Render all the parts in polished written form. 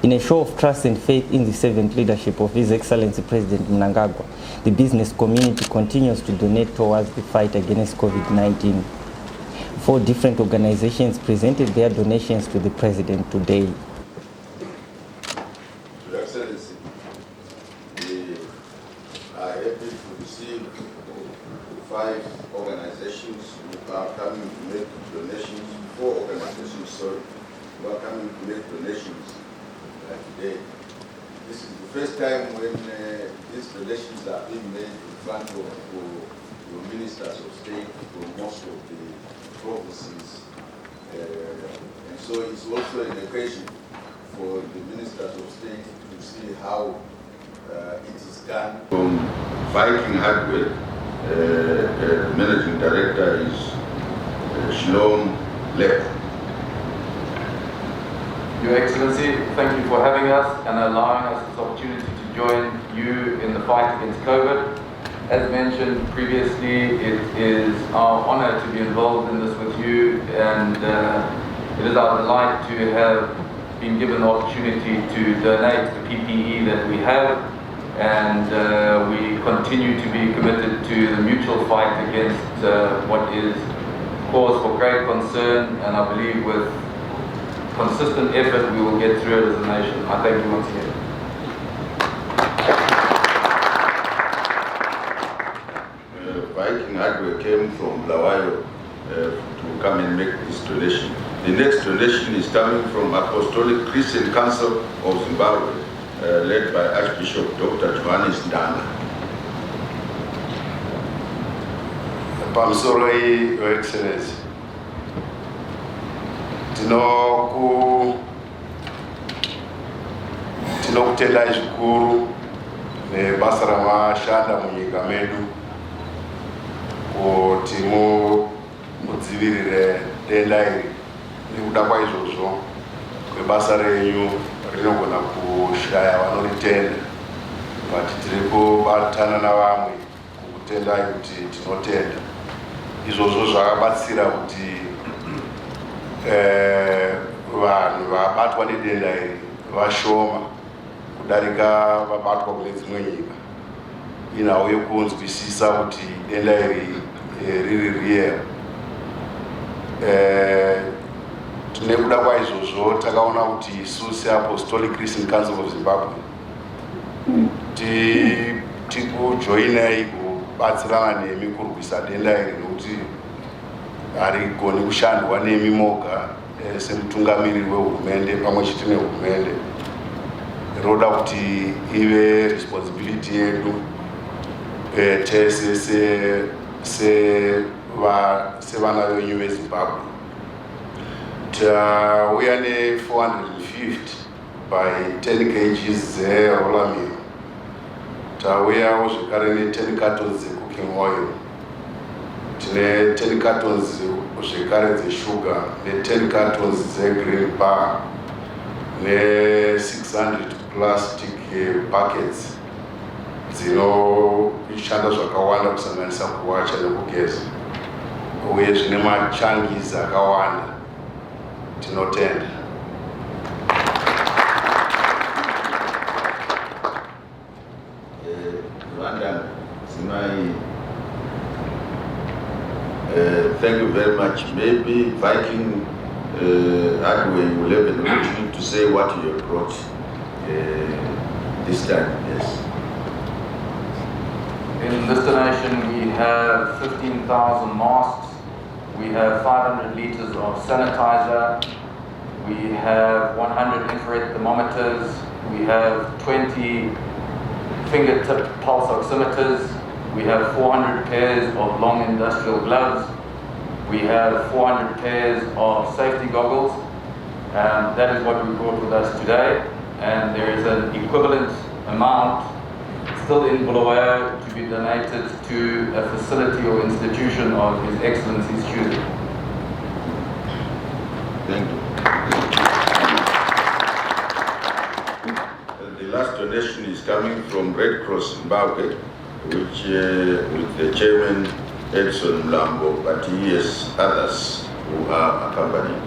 In a show of trust and faith in the servant leadership of His Excellency President Mnangagwa, the business community continues to donate towards the fight against COVID-19. 4 different organizations presented their donations to the President today. Your Excellency, we are happy to receive 5 organizations who are coming to make donations, 4 organizations, sorry, who are coming to make donations today. This is the first time when these donations are being made in front of your ministers of state from most of the provinces. And so it's also an occasion for the ministers of state to see how it is done. From Viking Hardware, Managing Director is Shalom Lep. Your Excellency, thank you for having us and allowing us this opportunity to join you in the fight against COVID. As mentioned previously, it is our honor to be involved in this with you, and it is our delight to have been given the opportunity to donate the PPE that we have, and we continue to be committed to the mutual fight against what is cause for great concern, and I believe with consistent effort we will get through it as a nation. I thank you once again. Viking Hardware came from Blawayo to come and make this donation. The next donation is coming from Apostolic Christian Council of Zimbabwe, led by Archbishop Dr. Johannes Ndana. Pamsoroi, Your Excellency. Tinokutendai zvikuru nebasa ramashanda munyika medu kuti mudzivirire denda iri. Nekuda kwaizvozvo kwebasa renyu rinogona kushaya vanoritenda, but tiri kubatana navamwe kukutendai kuti tinotenda. Izvozvo zvakabatsira kuti vanhu vabatwa nedenda iri vashoma kudarika vabatwa kune dzimwe nyika. Inhau yekunzwisisa kuti denda iri riri real. Nekuda kwaizvozvo takaona kuti isu seApostolic Christian Council of Zimbabwe tikujoinai kubatsirana nemi kurwisa denda iri, nekuti harigoni kushandwa nemi moga semutungamiriri wehurumende pamwe chete nehurumende. Roda kuti ive responsibility yedu tese sevana venyu veZimbabwe. Tauya ne450 by 10 kg zeroller meal. Tauyawo zvekare ne10 cartons cooking oil. Tine 10 cartons zvekare zeshuga, ne10 cartons zegreen bar, ne600 plastic buckets dzinoshanda zvakawanda kusanganisa kuwacha nekugeza, uye zvine machangies akawanda. Tinotenda. Thank you very much. Maybe Viking Hardware will have an opportunity to say what you have brought this time. Yes. In this donation we have 15,000 masks, we have 500 liters of sanitizer, we have 100 infrared thermometers, we have 20 fingertip pulse oximeters, we have 400 pairs of long industrial gloves, we have 400 pairs of safety goggles. That is what we brought with us today, and there is an equivalent amount still in Bulawayo to be donated to a facility or institution of His Excellency's choosing. Thank you. The last donation is coming from Red Cross Zimbabwe, which with the chairman Edson Mlambo, but he has others who are accompanying.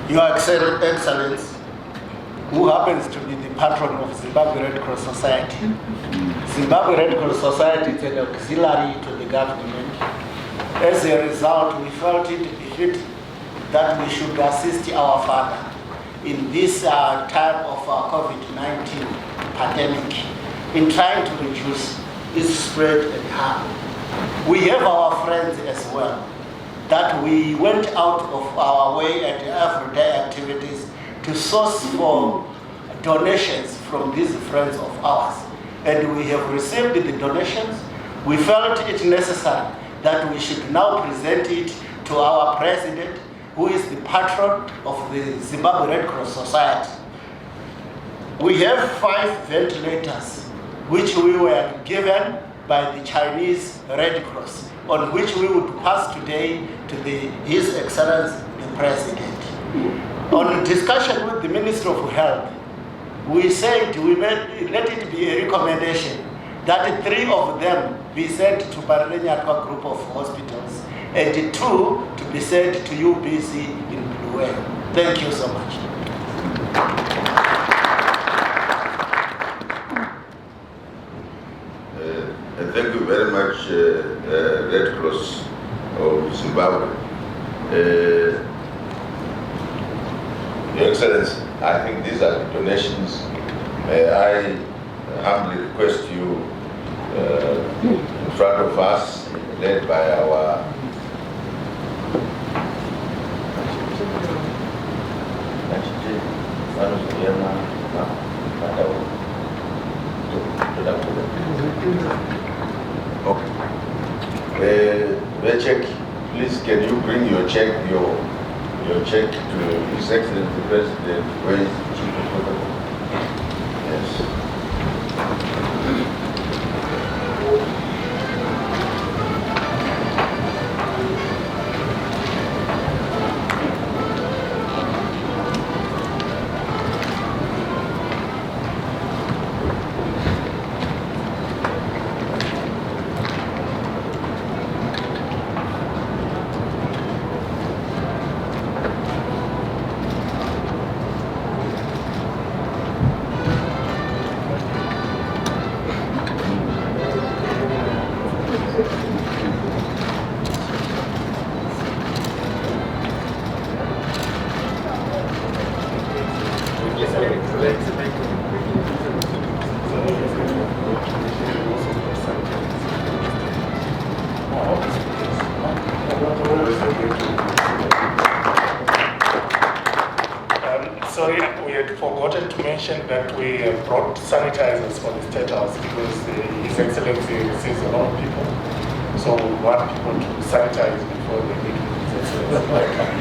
Your Excellency, who happens to be the patron of Zimbabwe Red Cross Society. Zimbabwe Red Cross Society is an auxiliary to the government. As a result, we felt it fit that we should assist our father in this time of COVID-19 pandemic in trying to reduce its spread and harm. We have our friends as well that we went out of our way at everyday activities to source for donations from these friends of ours. And we have received the donations. We felt it necessary that we should now present it to our president, who is the patron of the Zimbabwe Red Cross Society. We have 5 ventilators, which we were given by the Chinese Red Cross, on which we would pass today to His Excellency, the President. On discussion with the Minister of Health, we said let it be a recommendation that 3 of them be sent to Barrenyatwa group of hospitals and 2 to be sent to UBC in Blue. Thank you so much. Thank you very much, Red Cross of Zimbabwe. Your Excellency, I think these are the donations. May I humbly request you in front of us, led by our check. Please, can you bring your check, your check to His Excellency the President, where is the Chief of Protocol? Yes. Sorry, we had forgotten to mention that we brought sanitizers for the State House because His Excellency sees a lot of people. So we want people to sanitize before they meet with His Excellency.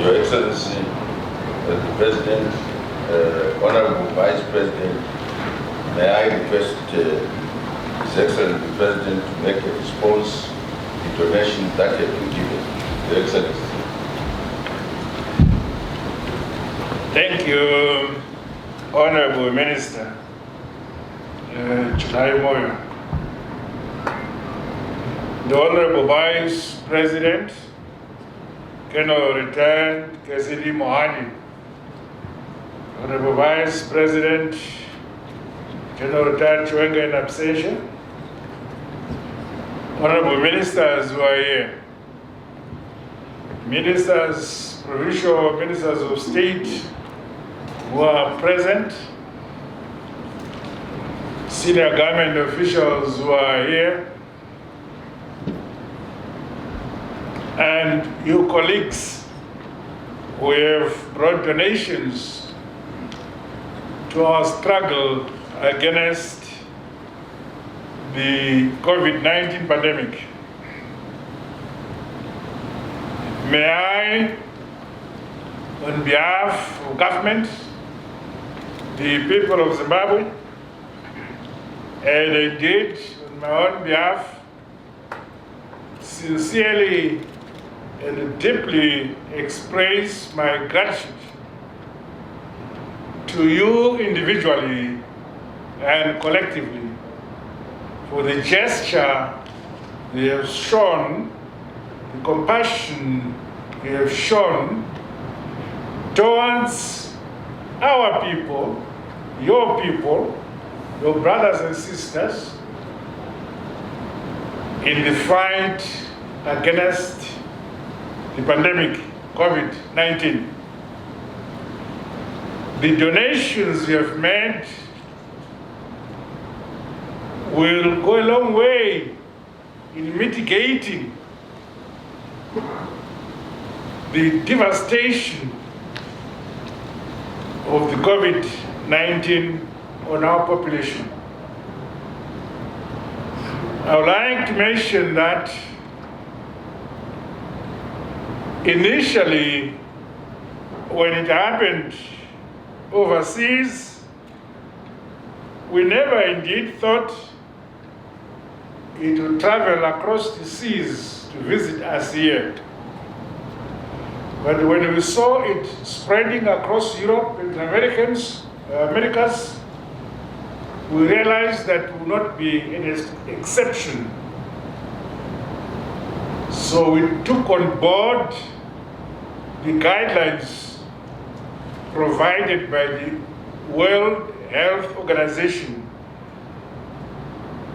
Your Excellency, the President, Honorable Vice President, may I request His Excellency the President to make a response to the donations that have been given. Your Excellency. Thank you, Honorable Minister Julai Moyo. The Honorable Vice President, Colonel Retired Kesidi Mohani, Honorable Vice President, General Retired Chwenga in absentia, Honorable Ministers who are here, Ministers, Provincial Ministers of State who are present, senior government officials who are here, and you colleagues who have brought donations to our struggle against the COVID-19 pandemic. May I, on behalf of government, the people of Zimbabwe, and indeed on my own behalf, sincerely and deeply express my gratitude to to you individually and collectively for the gesture you have shown, the compassion you have shown towards our people, your brothers and sisters, in the fight against the pandemic, COVID-19. The donations you have made will go a long way in mitigating the devastation of the COVID-19 on our population. I would like to mention that initially, when it happened overseas, we never indeed thought it would travel across the seas to visit us here. But when we saw it spreading across Europe and the Americas, we realized that would not be an exception. So we took on board the guidelines provided by the World Health Organization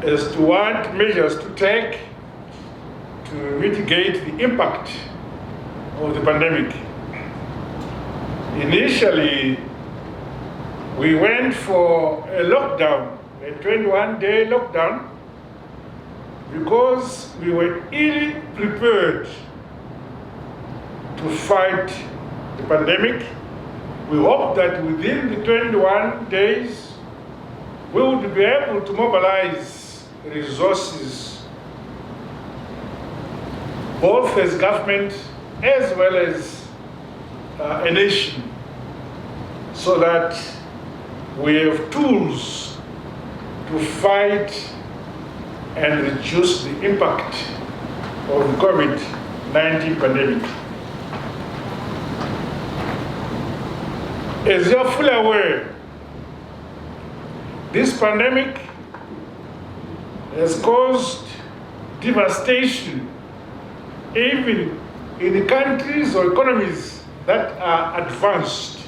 as to what measures to take to mitigate the impact of the pandemic. Initially, we went for a lockdown, a 21-day lockdown, because we were ill prepared to fight the pandemic. We hoped that within the 21 days, we would be able to mobilize resources, both as government as well as a nation, so that we have tools to fight and reduce the impact of the COVID-19 pandemic. As you are fully aware, this pandemic has caused devastation even in the countries or economies that are advanced.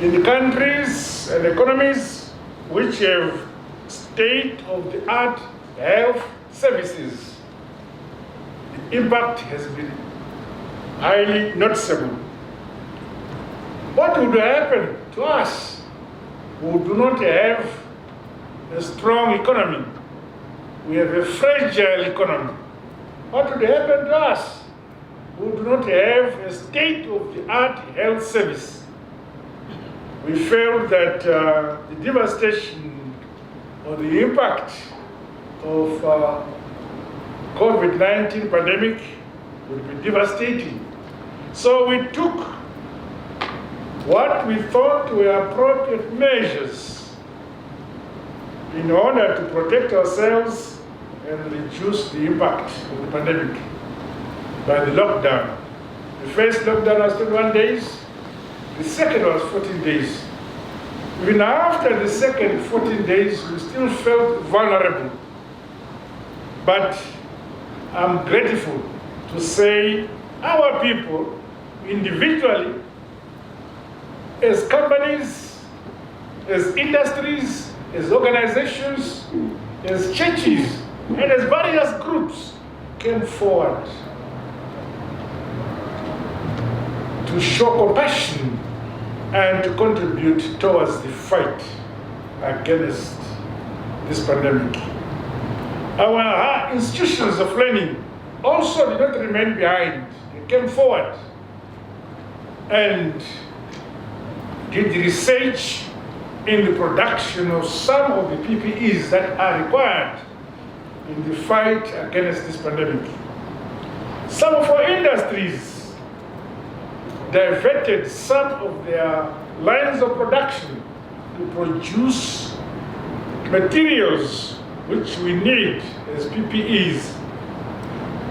In the countries and economies which have state-of-the-art health services, the impact has been highly noticeable. What would happen to us who do not have a strong economy? We have a fragile economy. What would happen to us who do not have a state-of-the-art health service? We felt that the devastation or the impact of COVID-19 pandemic would be devastating. So we took what we thought were appropriate measures in order to protect ourselves and reduce the impact of the pandemic by the lockdown. The first lockdown was 21 days, the second was 14 days. Even after the second 14 days, we still felt vulnerable. But I'm grateful to say our people, individually, as companies, as industries, as organizations, as churches, and as various groups, came forward to show compassion and to contribute towards the fight against this pandemic. Our institutions of learning also did not remain behind. They came forward and did research in the production of some of the PPEs that are required in the fight against this pandemic. Some of our industries diverted some of their lines of production to produce materials which we need as PPEs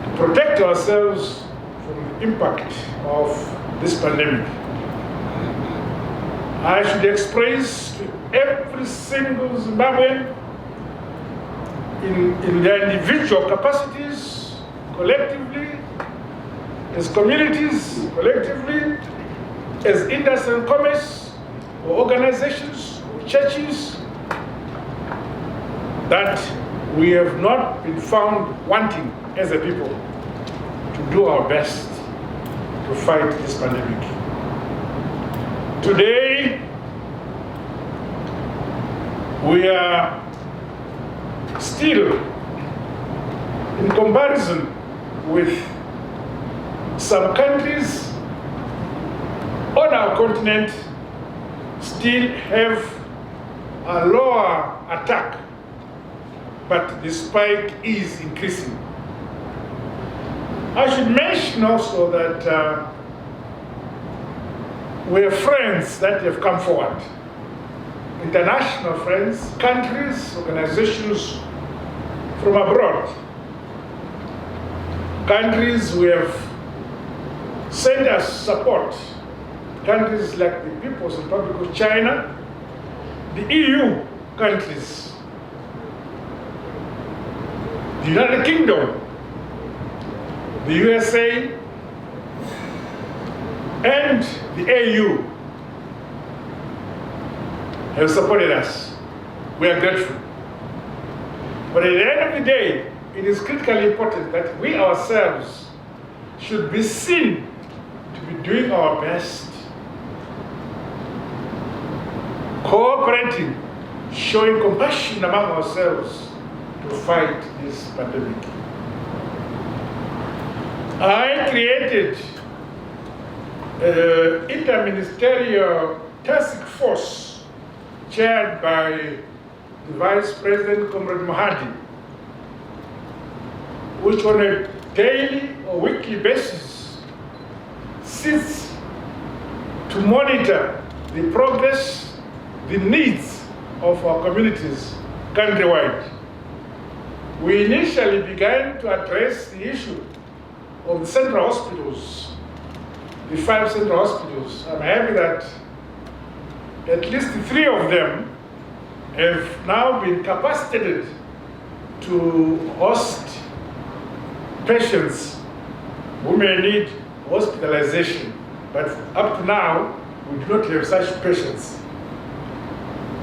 to protect ourselves from the impact of this pandemic. I should express to every single Zimbabwean in their individual capacities, collectively, as communities, collectively, as industry and commerce, or organizations, or churches, that we have not been found wanting as a people to do our best to fight this pandemic. Today, we are still, in comparison with some countries on our continent, still have a lower attack, but the spike is increasing. I should mention also that we have friends that have come forward, international friends, countries, organizations from abroad, countries who have sent us support, countries like the People's Republic of China, the EU countries, the United Kingdom, the USA, and the AU have supported us. We are grateful. But at the end of the day, it is critically important that we ourselves should be seen to be doing our best, cooperating, showing compassion among ourselves to fight this pandemic. I created an interministerial task force chaired by the Vice President, Comrade Mahadi, which on a daily or weekly basis sits to monitor the progress, the needs of our communities countrywide. We initially began to address the issue of the central hospitals, the 5 central hospitals. I'm happy that at least 3 of them have now been capacitated to host patients who may need hospitalization, but up to now, we do not have such patients.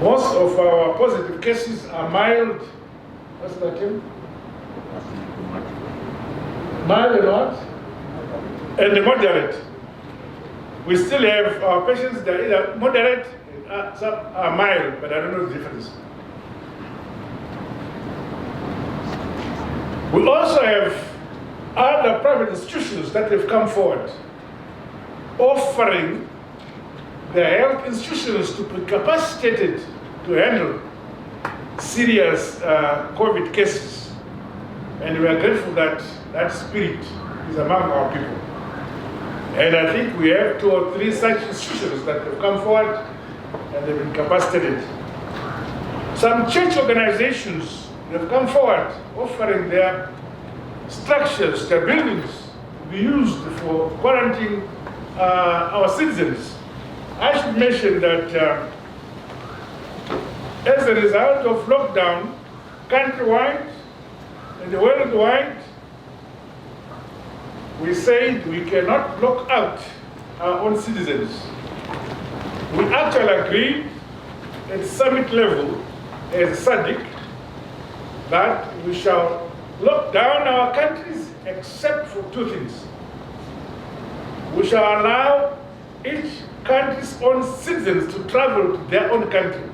Most of our positive cases are mild, what's that term? Mild and what? And moderate. We still have our patients that are either moderate, some are mild, but I don't know the difference. We also have other private institutions that have come forward, offering their health institutions to be capacitated to handle serious COVID cases. And we are grateful that that spirit is among our people. And I think we have 2 or 3 such institutions that have come forward and they've been capacitated. Some church organizations have come forward offering their structures, their buildings to be used for quarantining our citizens. I should mention that as a result of lockdown, countrywide and worldwide, we said we cannot lock out our own citizens. We actually agreed at summit level as SADC that we shall lock down our countries except for 2 things. We shall allow each country's own citizens to travel to their own country.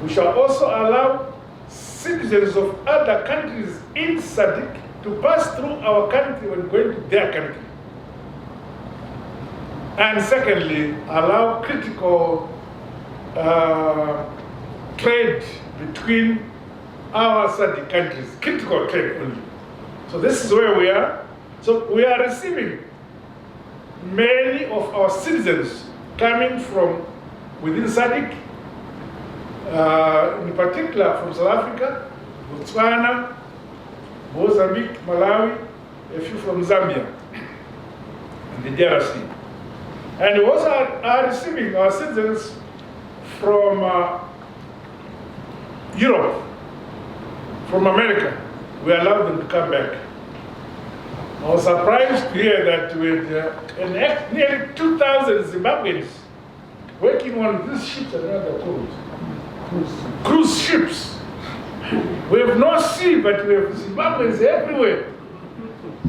We shall also allow citizens of other countries in SADC to pass through our country when going to their country. And secondly, allow critical trade between our SADC countries, critical trade only. So this is where we are. So we are receiving many of our citizens coming from within SADC, in particular from South Africa, Botswana, Mozambique, Malawi, a few from Zambia, and the DRC. And we also are receiving our citizens from Europe, from America. We allowed them to come back. I was surprised to hear that with nearly 2,000 Zimbabweans working on these ships, cruise ships. We have no sea, but we have Zimbabweans everywhere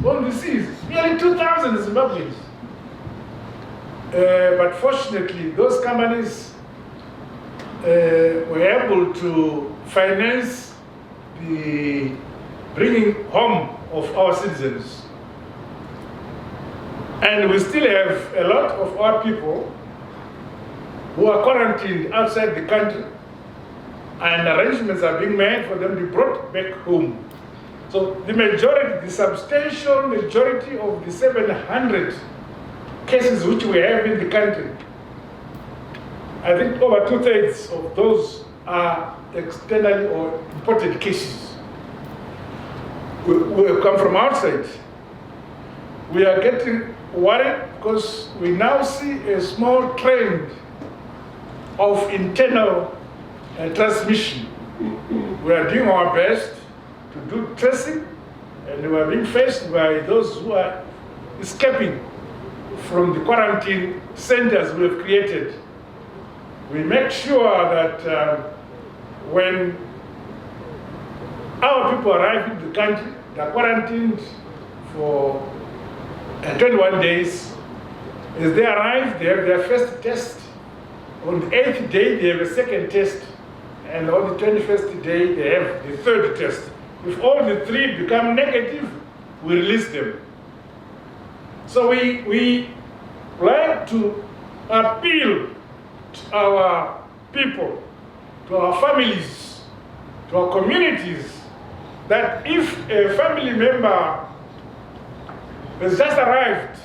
on the seas. Nearly 2,000 Zimbabweans. But fortunately, those companies were able to finance the bringing home of our citizens. And we still have a lot of our people who are quarantined outside the country, and arrangements are being made for them to be brought back home. So the majority, the substantial majority of the 700 cases which we have in the country, I think over 2/3 of those are externally or imported cases. We have come from outside. We are getting worried because we now see a small trend of internal transmission. We are doing our best to do tracing, and we are being faced by those who are escaping from the quarantine centers we have created. We make sure that when our people arrive in the country, they are quarantined for 21 days. As they arrive, they have their first test. On the 8th day, they have a second test. And on the 21st day, they have the third test. If all the three become negative, we release them. So we like to appeal to our people, to our families, to our communities, that if a family member has just arrived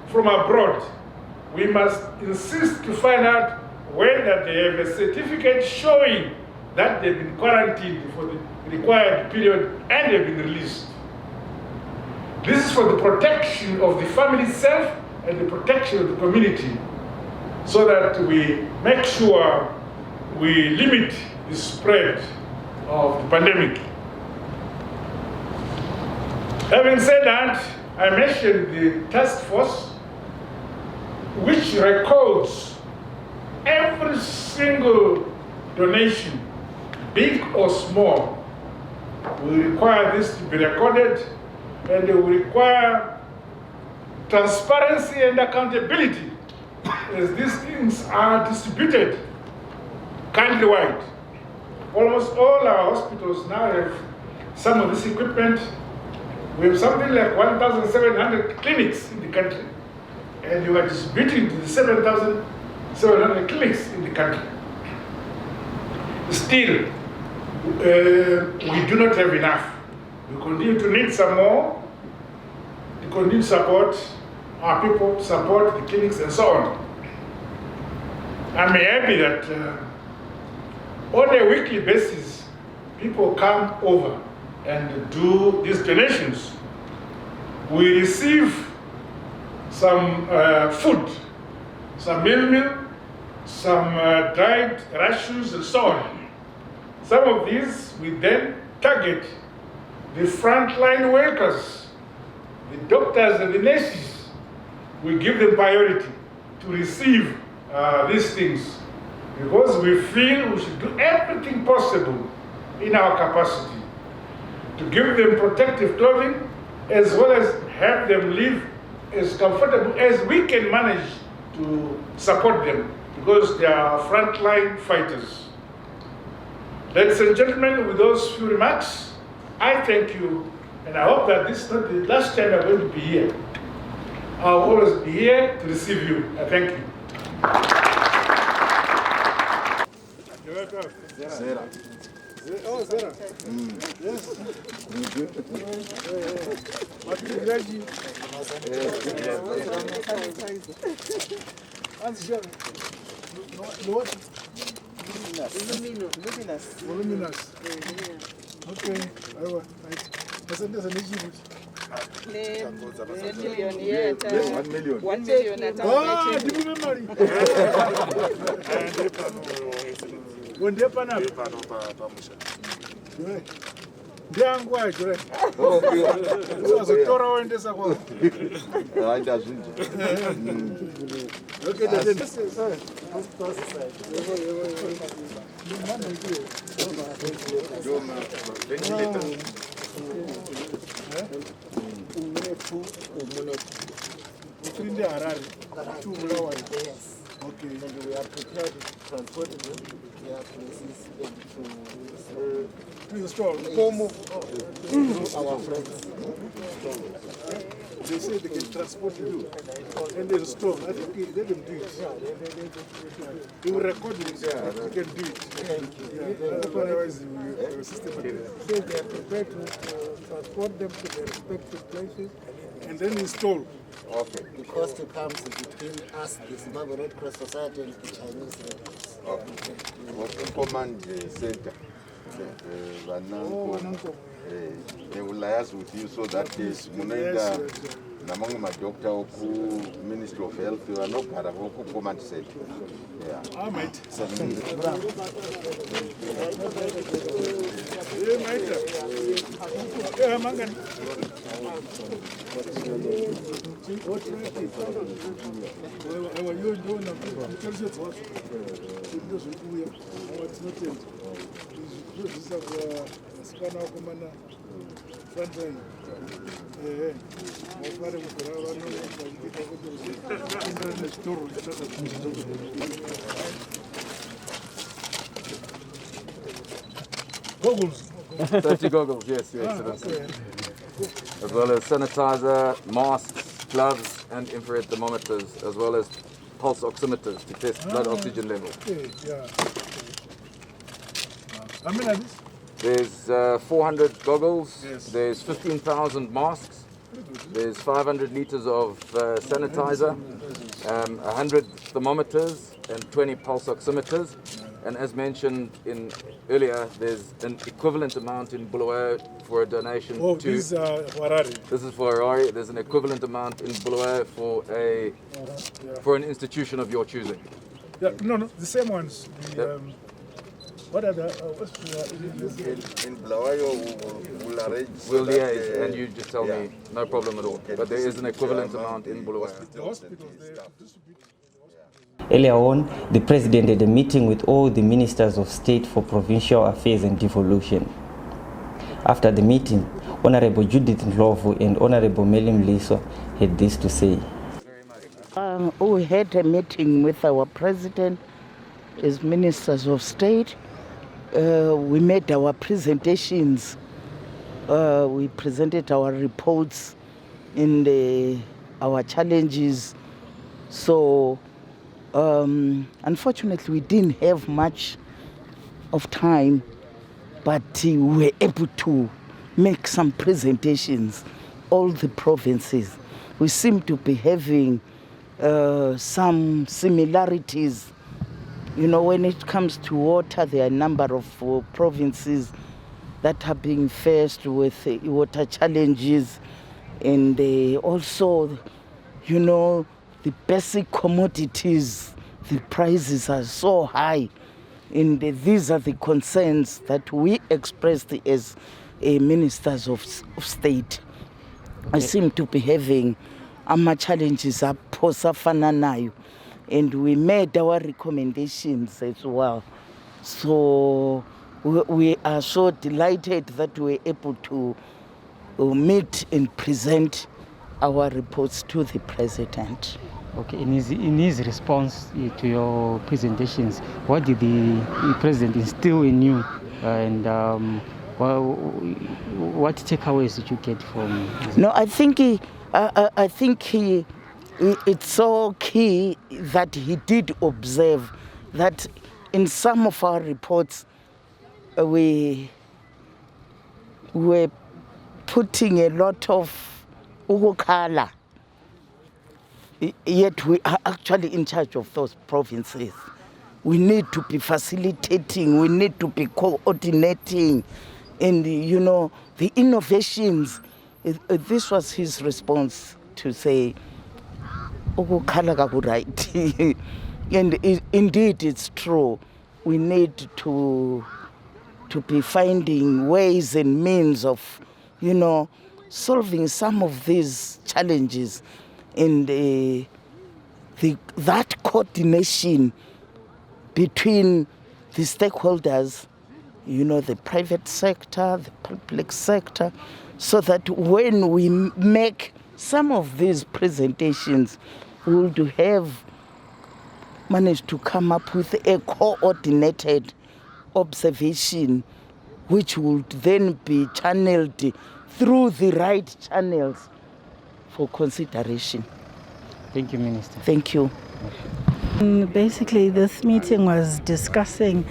from abroad, we must insist to find out whether they have a certificate showing that they've been quarantined for the required period and they've been released. This is for the protection of the family itself and the protection of the community, so that we make sure we limit the spread of the pandemic. Having said that, I mentioned the task force, which records every single donation, big or small. We require this to be recorded, and we require transparency and accountability as these things are distributed countrywide. Almost all our hospitals now have some of this equipment. We have something like 1,700 clinics in the country, and we are distributing to the 7,700 clinics in the country. Still, we do not have enough. We continue to need some more. We continue to support our people, support the clinics, and so on. I'm happy that on a weekly basis, people come over and do these donations. We receive some food, some meal, some dried rations, and so on. Some of these we then target the frontline workers, the doctors and the nurses. We give them priority to receive these things, because we feel we should do everything possible in our capacity to give them protective clothing, as well as have them live as comfortable as we can manage to support them, because they are frontline fighters. Ladies and gentlemen, with those few remarks, I thank you, and I hope that this is not the last time I'm going to be here. I'll always be here to receive you. I thank you. Zera. Oh, Zera. Yes. Voluminous. Okay. Asante sana. Okay. And we are prepared to transport them to their places and to the store. Through our friends. They say they can transport you and then store. I think let them do it. They will record it. You can do it. Otherwise, the system. They are prepared to transport them to their respective places and then install. Okay. The cost comes between us, the Zimbabwe Red Cross Society, and the Chinese Red Cross. Okay. What command center? They will liaise with you so that is Munaida Namang Madokta Oku, Ministry of Health, you are not part of Oku Command Center. Yeah. I might. Goggles. 30 goggles, yes, Your Excellency. As well as sanitizer, masks, gloves, and infrared thermometers, as well as pulse oximeters to test blood oxygen level. Okay, yeah. How many are these? There's 400 goggles, Yes. there's 15,000 masks, there's 500 liters of sanitizer, 100 thermometers, and 20 pulse oximeters. And as mentioned earlier, there's an equivalent amount in Bulawayo for a donation Oh, to... these are Warari. This is for Harare. There's an equivalent amount in Bulawayo for an institution of your choosing. Yeah, no, the same ones. The, what are the... In Blawayo, we'll arrange. We'll liaise, and you just tell me, no problem at all. But there is an equivalent amount in Bulawayo. the hospitals, they distribute. Earlier on, the President had a meeting with all the Ministers of State for Provincial Affairs and Devolution. After the meeting, Honorable Judith Ndlovu and Honorable Melim Liso had this to say. We had a meeting with our President as Ministers of State. We made our presentations. We presented our reports in our challenges. So, unfortunately, we didn't have much of time, but we were able to make some presentations, all the provinces. We seem to be having some similarities. You know, when it comes to water, there are a number of provinces that are being faced with water challenges, and also, you know, the basic commodities, the prices are so high, and these are the concerns that we expressed as ministers of state. I seem to be having challenges nayo, and we made our recommendations as well. So we are so delighted that we were able to meet and present our reports to the President. Okay, in his response to your presentations, what did the President instill in you, and what takeaways did you get from this? No, I think it's so key that he did observe that in some of our reports we were putting a lot of ukukhala, yet we are actually in charge of those provinces. We need to be facilitating, we need to be coordinating, and you know, the innovations this was his response to say, right. And indeed, it's true. We need to be finding ways and means of, solving some of these challenges, and that coordination between the stakeholders, the private sector, the public sector, so that when we make some of these presentations, we will have managed to come up with a coordinated observation which would then be channeled through the right channels for consideration. Thank you, Minister. Thank you. Basically, this meeting was discussing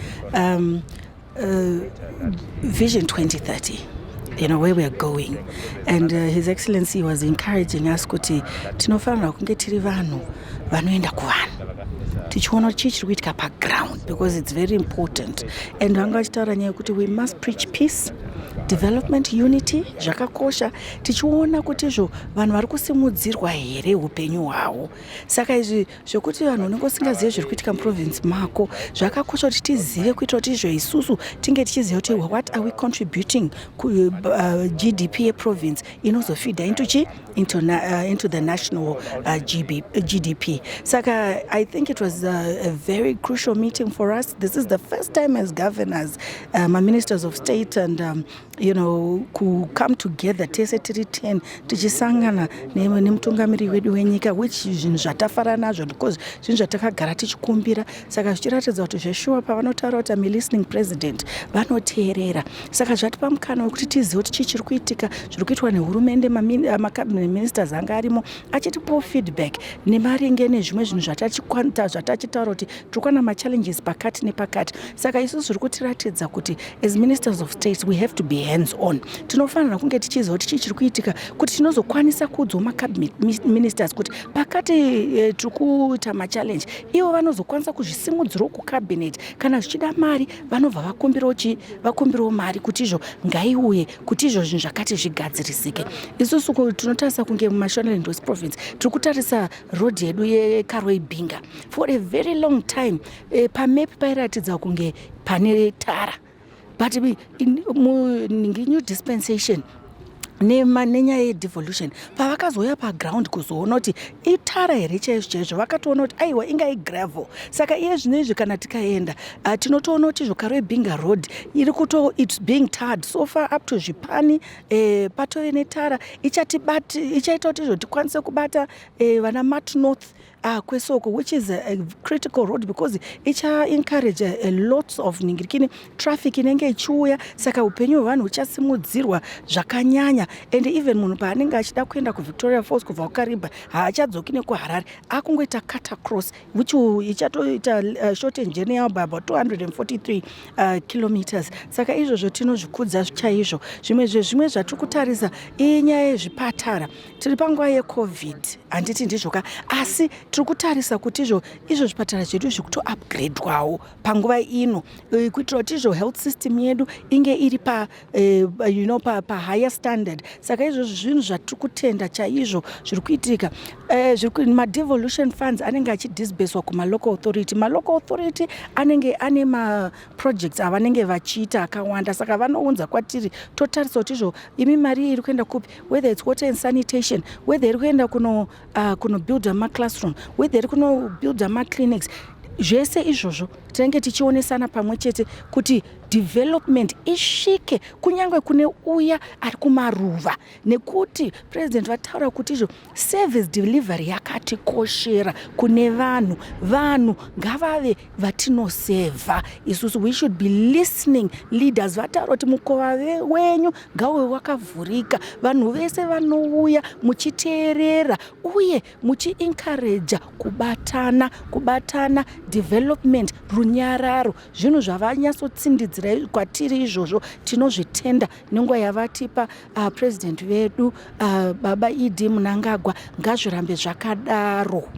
Vision 2030, where we are going. And His Excellency was encouraging us kuti tinofanira kunge tiri vanhu vanoenda kuvanhu tichiona chii chiri kuitika paground, because it's very important. And vanga vachitaura nyaya yekuti we must preach peace, development, unity, zvakakosha, tichiona kuti izvo vanhu vari kusimudzirwa here upenyu hwavo. Saka izvi zvokuti vanhu unenge usingazivi zviri kuitika muprovince mako zvakakosha kuti tizive, kuitira kuti izvo isusu tinge tichiziva kuti what are we contributing GDP yeprovince inozofeeda into the national GDP. Saka I think it was a very crucial meeting for us. This is the first time as governors, my ministers of state, and ku come together tese tiri 10 tichisangana nemutungamiri wedu wenyika, which zvinhu zvatafara nazvo because zvinhu zvatakagara tichikumbira. Saka zvichiratidza kuti zveshuwa pavanotaura kuti I'm a listening president vanoteerera. Saka zvatipa mukana wekuti tizive kuti chii chiri kuitika, zviri kuitwa nehurumende, makabinet ministers anga arimo achitipawo feedback nemaringe nezvimwe zvinhu zvatachitaura kuti tiri kuwana machallenges pakati nepakati. Saka isusu zviri kutiratidza kuti as ministers of state we have to be hands on. Tinofanira kunge tichiziva kuti chii chiri kuitika kuti tinozokwanisa kuudza macabinet ministers kuti pakati tiri kuita machallenge ivo vanozokwanisa kuzvisimudzirawo kucabinet. Kana zvichida mari vanobva vakumbirawo mari kuti izvo ngaiuye, kuti izvo zvinhu zvakati zvigadzirisike. Isusu tinotarisa kunge mumashonaland west province tiri kutarisa road yedu yekarwei binga for a very long time. Pamepi pairatidza kunge pane tara, but new dispensation nenyaya yedevolution pavakazoya paground kuzoona kuti itara here chaizvo vakatoona kuti aiwa inga igravel. Saka iye zvinezvi kana tikaenda tinotoona kuti zvokarwe binga road it's being tarred so far up to zvipani patove netara ichaita kuti izvo tikwanise kubata vana mat north kwesoko, which is a critical road because icha encourage a lots of traffic inenge ichiuya. Saka upenyu hwevanhu huchasimudzirwa zvakanyanya, and even munhu paanenge achida kuenda kuVictoria Falls kubva kuKariba haachadzoki nekuHarare, akungoita cut across, which ichatoita shorten journey yavo by about 243 kilometers. Saka izvozvo tinozvikudza chaizvo. Zvimwe zvatiri kutarisa inyaya yezvipatara. Tiri panguva yeCovid, handiti ndizvoka, asi tiri kutarisa kuti izvo zvipatara zvedu zviri kutoupgradwawo panguva ino kuitira kuti izvo health system yedu inge iri pa higher standard. Saka izvozvo zvinhu zvatiri kutenda chaizvo zviri kuitika. Devolution funds anenge achidisburswa kumalocal authority. Malocal authority anenge ane maprojects avanenge vachiita akawanda. Saka vanounza kwatiri totarisa kuti izvo imi mari iri kuenda kupi, whether it's water and sanitation, whether iri kuenda kuno build maclassroom, whether iri kuno build maclinics. Zvese izvozvo tinenge tichionesana pamwe chete kuti development isvike kunyange kune uya ari kumaruva, nekuti president vataura kuti izvo service delivery yakatikoshera kune vanhu ngavave vatinoseva. Isusu we should be listening. Leaders vataura kuti mukova wenyu ngauve wakavhurika, vanhu vese vanouya muchiteerera uye muchiencourage kubatana development runyararo. Zvinhu zvavanyatsotsindidza kwatiri izvozvo tinozvitenda nenguva yavatipa president vedu baba Idi Mnangagwa. Ngazvirambe zvakadaro.